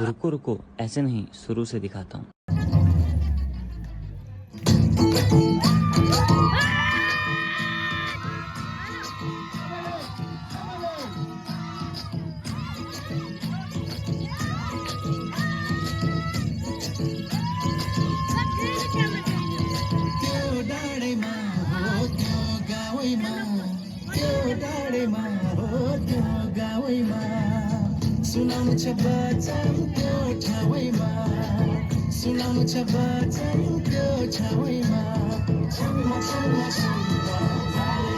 रुको रुको, ऐसे नहीं, शुरू से दिखाता हूँ। सुनाउनु छ बचन त्यो ठाउँमा सुनाउनु छ बचन त्यो ठाउँमा छन्म छन्म छन्म